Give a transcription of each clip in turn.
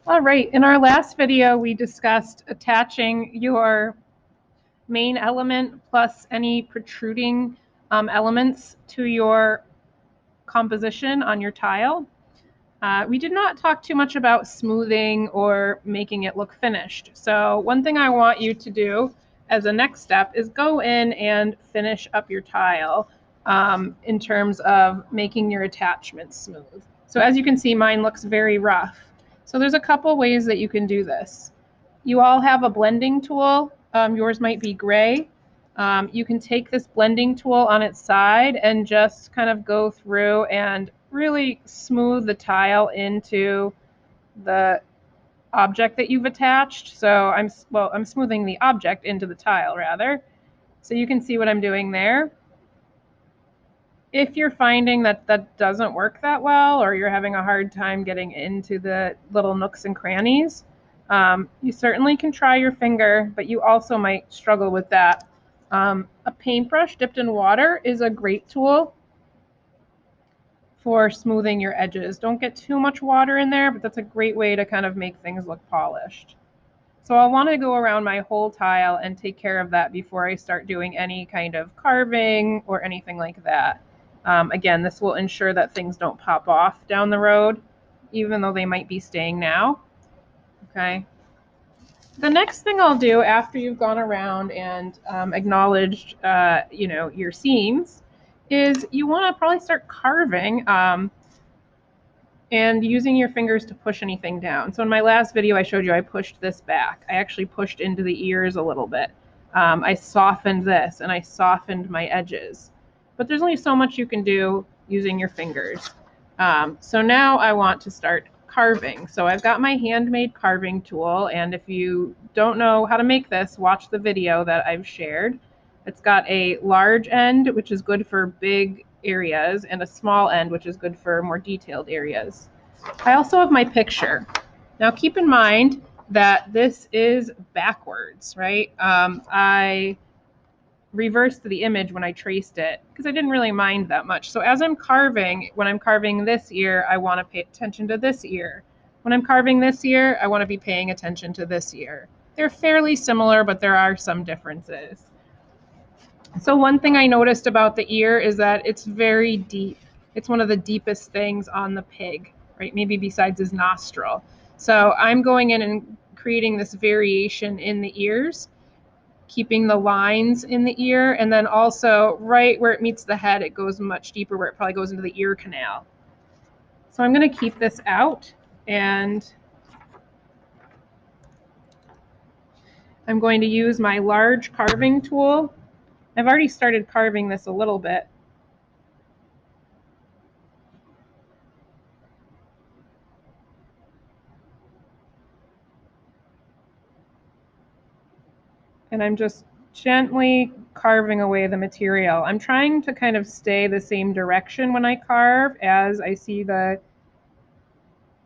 All right, in our last video, we discussed attaching your main element plus any protruding elements to your composition on your tile. We did not talk too much about smoothing or making it look finished. So one thing I want you to do as a next step is go in and finish up your tile in terms of making your attachments smooth. So as you can see, mine looks very rough. So there's a couple ways that you can do this. You all have a blending tool. Yours might be gray. You can take this blending tool on its side and just kind of go through and really smooth the tile into the object that you've attached. So I'm smoothing the object into the tile rather. So you can see what I'm doing there. If you're finding that that doesn't work that well, or you're having a hard time getting into the little nooks and crannies, you certainly can try your finger, but you also might struggle with that. A paintbrush dipped in water is a great tool for smoothing your edges. Don't get too much water in there, but that's a great way to kind of make things look polished. So I'll want to go around my whole tile and take care of that before I start doing any kind of carving or anything like that. Again, this will ensure that things don't pop off down the road, even though they might be staying now. Okay. The next thing I'll do after you've gone around and acknowledged, your seams, is you want to probably start carving and using your fingers to push anything down. So in my last video, I showed you I pushed this back. I actually pushed into the ears a little bit. I softened this and I softened my edges. But there's only so much you can do using your fingers. So now I want to start carving. So I've got my handmade carving tool, and if you don't know how to make this, watch the video that I've shared. It's got a large end, which is good for big areas, and a small end, which is good for more detailed areas. I also have my picture. Now keep in mind that this is backwards, right? I reversed the image when I traced it because I didn't really mind that much. So as I'm carving, when I'm carving this ear, I want to pay attention to this ear. When I'm carving this ear, I want to be paying attention to this ear. They're fairly similar, but there are some differences. So one thing I noticed about the ear is that it's very deep. It's one of the deepest things on the pig, right? Maybe besides his nostril. So I'm going in and creating this variation in the ears, keeping the lines in the ear, and then also right where it meets the head, it goes much deeper where it probably goes into the ear canal. So I'm going to keep this out, and I'm going to use my large carving tool. I've already started carving this a little bit. And I'm just gently carving away the material. I'm trying to kind of stay the same direction when I carve as I see the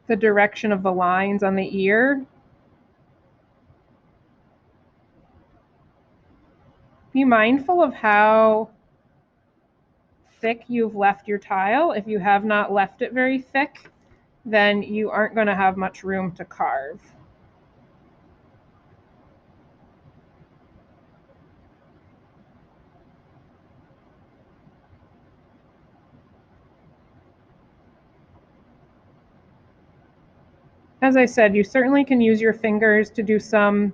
direction of the lines on the ear. Be mindful of how thick you've left your tile. If you have not left it very thick, then you aren't going to have much room to carve. As I said, you certainly can use your fingers to do some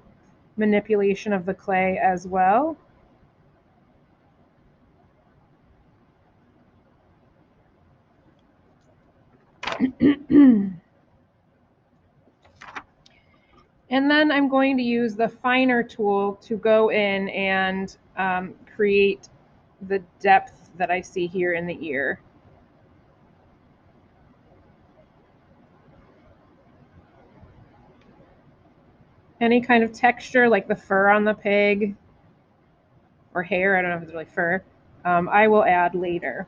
manipulation of the clay as well. And then I'm going to use the finer tool to go in and create the depth that I see here in the ear. Any kind of texture like the fur on the pig or hair, I don't know if it's really fur, I will add later.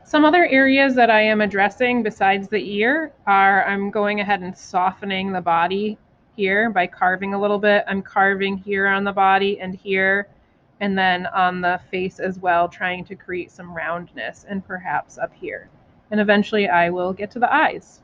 Some other areas that I am addressing besides the ear are I'm going ahead and softening the body here by carving a little bit. I'm carving here on the body and here, and then on the face as well, trying to create some roundness, and perhaps up here. And eventually I will get to the eyes.